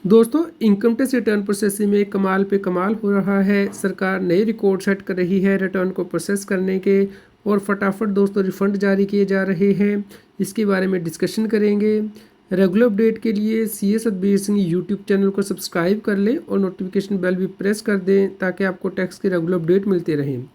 दोस्तों, income tax return processing में कमाल पे कमाल हो रहा है। सरकार नए रिकॉर्ड सेट कर रही है रिटर्न को प्रोसेस करने के, और फटाफट दोस्तों रिफंड जारी किए जा रहे हैं। इसके बारे में डिस्कशन करेंगे। रेगुलर अपडेट के लिए C A Satbir Singh YouTube channel को सब्सक्राइब कर लें और नोटिफिकेशन बेल भी प्रेस कर दें ताकि आपको टैक्स की रेगुलर अपडेट मिलते रहें।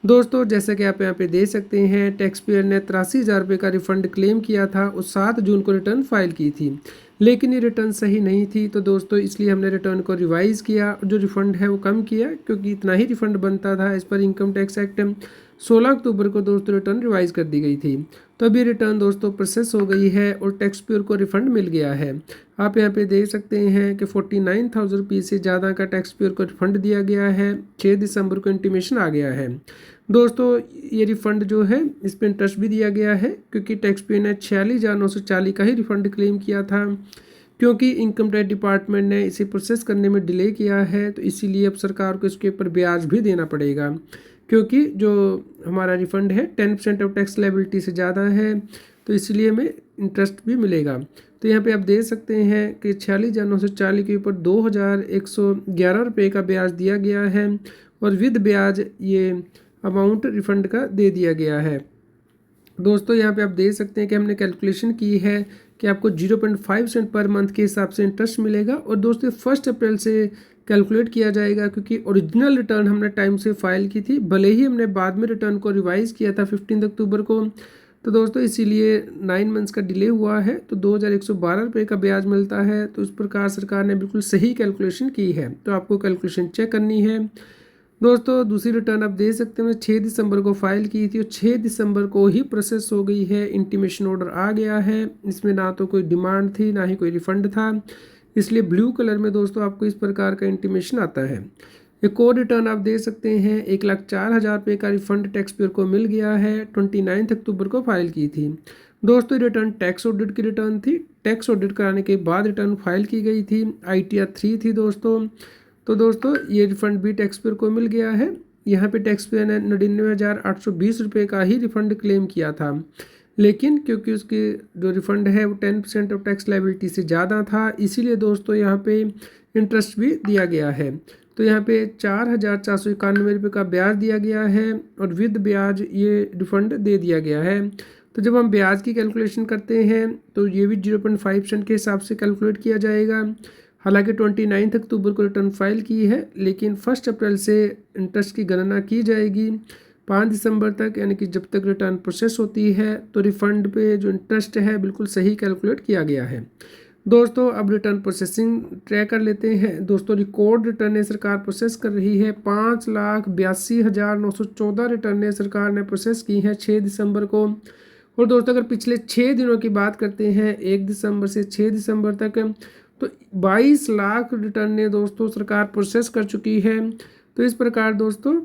दोस्तों, जैसा कि आप यहाँ पे देख सकते हैं, टैक्स पेयर ने 83,000 रुपये का रिफंड क्लेम किया था और 7 जून को रिटर्न फाइल की थी, लेकिन ये रिटर्न सही नहीं थी। तो दोस्तों इसलिए हमने रिटर्न को रिवाइज़ किया और जो रिफ़ंड है वो कम किया, क्योंकि इतना ही रिफ़ंड बनता था। इस पर इनकम टैक्स एक्ट 16 अक्टूबर को दोस्तों रिटर्न रिवाइज़ कर दी गई थी। तो अभी रिटर्न दोस्तों प्रोसेस हो गई है और टैक्स पेयर को रिफ़ंड मिल गया है। आप यहाँ पे देख सकते हैं कि 49,000 रुपीज़ से ज़्यादा का टैक्स पेयर को रिफ़ंड दिया गया है। 6 दिसंबर को इंटीमेशन आ गया है। दोस्तों ये रिफ़ंड जो है इस पर इंटरेस्ट भी दिया गया है, क्योंकि टैक्स पेयर ने 46,940 का ही रिफ़ंड क्लेम किया था। क्योंकि इनकम टैक्स डिपार्टमेंट ने इसे प्रोसेस करने में डिले किया है, तो इसीलिए अब सरकार को इसके ऊपर ब्याज भी देना पड़ेगा, क्योंकि जो हमारा रिफ़ंड है 10% ऑफ टैक्स लायबिलिटी से ज़्यादा है, तो इसलिए हमें इंटरेस्ट भी मिलेगा। तो यहाँ पे आप देख सकते हैं कि 46,940 के ऊपर 2,111 रुपये का ब्याज दिया गया है, और विद ब्याज ये अमाउंट रिफ़ंड का दे दिया गया है। दोस्तों यहाँ पे आप देख सकते हैं कि हमने कैलकुलेशन की है कि आपको 0.5% पर मंथ के हिसाब से इंटरेस्ट मिलेगा, और दोस्तों 1 अप्रैल से कैलकुलेट किया जाएगा, क्योंकि ओरिजिनल रिटर्न हमने टाइम से फाइल की थी, भले ही हमने बाद में रिटर्न को रिवाइज़ किया था 15 अक्टूबर को। तो दोस्तों इसीलिए 9 मंथ्स का डिले हुआ है, तो 2,112 रुपये का ब्याज मिलता है। तो इस प्रकार सरकार ने बिल्कुल सही कैलकुलेशन की है, तो आपको कैलकुलेशन चेक करनी है। दोस्तों दूसरी रिटर्न आप देख सकते हैं 6 दिसंबर को फाइल की थी, और 6 दिसंबर को ही प्रोसेस हो गई है। इंटीमेशन ऑर्डर आ गया है। इसमें ना तो कोई डिमांड थी, ना ही कोई रिफंड था, इसलिए ब्लू कलर में दोस्तों आपको इस प्रकार का इंटीमेशन आता है। एक और रिटर्न आप देख सकते हैं, 1,04,000 रुपये का रिफंड टैक्स पेयर को मिल गया है। 29 अक्टूबर को फाइल की थी। दोस्तों रिटर्न टैक्स ऑडिट की रिटर्न थी। टैक्स ऑडिट कराने के बाद रिटर्न फाइल की गई थी। ITR 3 थी दोस्तों। तो दोस्तों ये रिफ़ंड भी टैक्स पेयर को मिल गया है। यहाँ पे टैक्स पेयर ने 99,820 रुपये का ही रिफ़ंड क्लेम किया था, लेकिन क्योंकि उसकी जो रिफ़ंड है वो 10% ऑफ टैक्स लायबिलिटी से ज़्यादा था, इसीलिए दोस्तों यहाँ पे इंटरेस्ट भी दिया गया है। तो यहाँ पे 4,491 रुपये का ब्याज दिया गया है, और विद ब्याज ये रिफ़ंड दे दिया गया है। तो जब हम ब्याज की कैलकुलेशन करते हैं तो ये भी 0.5% के हिसाब से कैलकुलेट किया जाएगा। हालांकि 29 अक्टूबर को रिटर्न फाइल की है, लेकिन 1 अप्रैल से इंटरेस्ट की गणना की जाएगी 5 दिसंबर तक, यानी कि जब तक रिटर्न प्रोसेस होती है। तो रिफंड पे जो इंटरेस्ट है बिल्कुल सही कैलकुलेट किया गया है। दोस्तों अब रिटर्न प्रोसेसिंग ट्रैक कर लेते हैं। दोस्तों रिकॉर्ड रिटर्नें सरकार प्रोसेस कर रही है। 5,82,914 रिटर्नें सरकार ने प्रोसेस की हैं 6 दिसंबर को। और दोस्तों अगर पिछले 6 दिनों की बात करते हैं, 1 दिसंबर से 6 दिसंबर तक, तो 22 लाख रिटर्नें दोस्तों सरकार प्रोसेस कर चुकी है। तो इस प्रकार दोस्तों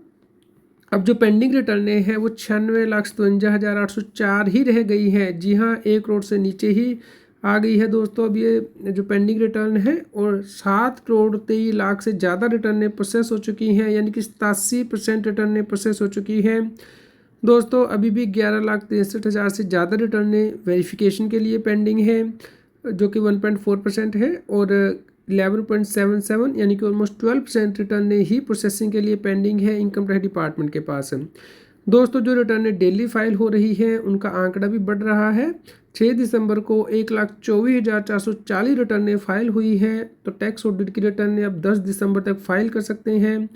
अब जो पेंडिंग रिटर्नें हैं वो 96,57,804 ही रह गई हैं। जी हाँ, 1 करोड़ से नीचे ही आ गई है दोस्तों अब ये जो पेंडिंग रिटर्न है, और 7,23,00,000 से ज़्यादा रिटर्नें प्रोसेस हो चुकी हैं, यानी कि 87% रिटर्नें प्रोसेस हो चुकी हैं। दोस्तों अभी भी 11,63,000 से ज़्यादा रिटर्नें वेरिफिकेशन के लिए पेंडिंग है, जो कि 1.4% है, और 11.77 यानी कि ऑलमोस्ट 12% रिटर्न ही प्रोसेसिंग के लिए पेंडिंग है इनकम टैक्स डिपार्टमेंट के पास। दोस्तों जो रिटर्न डेली फाइल हो रही है उनका आंकड़ा भी बढ़ रहा है। 6 दिसंबर को 1,24,440 रिटर्नें फाइल हुई है। तो टैक्स ऑडिट की रिटर्न अब 10 दिसंबर तक फाइल कर सकते हैं,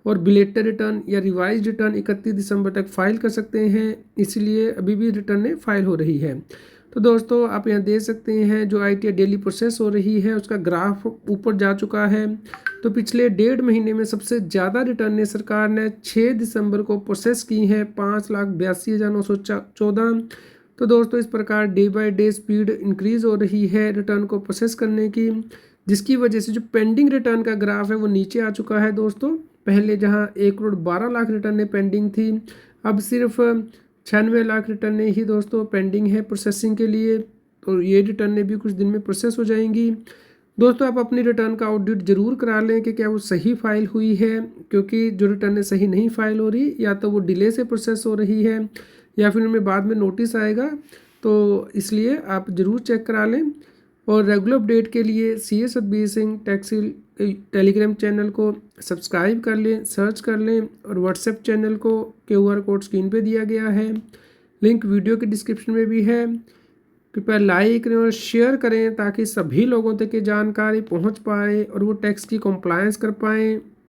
और बिलेटर रिटर्न या रिवाइज रिटर्न 31 दिसंबर तक फाइल कर सकते हैं। इसलिए अभी भी रिटर्नें फाइल हो रही है। तो दोस्तों आप यहाँ देख सकते हैं जो ITR डेली प्रोसेस हो रही है उसका ग्राफ ऊपर जा चुका है। तो पिछले 1.5 महीने में सबसे ज़्यादा रिटर्नें सरकार ने 6 दिसंबर को प्रोसेस की हैं, 5,82,914। तो दोस्तों इस प्रकार day by day speed increase हो रही है रिटर्न को प्रोसेस करने की, जिसकी वजह से जो पेंडिंग रिटर्न का ग्राफ है वो नीचे आ चुका है। दोस्तों पहले जहाँ 1,12,00,000 रिटर्नें पेंडिंग थी, अब सिर्फ 96 लाख रिटर्नें ही दोस्तों पेंडिंग है प्रोसेसिंग के लिए। तो ये रिटर्नें भी कुछ दिन में प्रोसेस हो जाएंगी। दोस्तों आप अपनी रिटर्न का ऑडिट ज़रूर करा लें कि क्या वो सही फाइल हुई है, क्योंकि जो रिटर्नें सही नहीं फाइल हो रही, या तो वो डिले से प्रोसेस हो रही है, या फिर उनमें बाद में नोटिस आएगा। तो इसलिए आप ज़रूर चेक करा लें। और रेगुलर अपडेट के लिए C A Satbir Singh taxi Telegram channel को सब्सक्राइब कर लें, सर्च कर लें और व्हाट्सएप चैनल को QR कोड स्क्रीन पे दिया गया है, लिंक वीडियो के डिस्क्रिप्शन में भी है। कृपया लाइक करें और शेयर करें ताकि सभी लोगों तक ये जानकारी पहुंच पाए और वो टैक्स की कंप्लायंस कर पाएँ।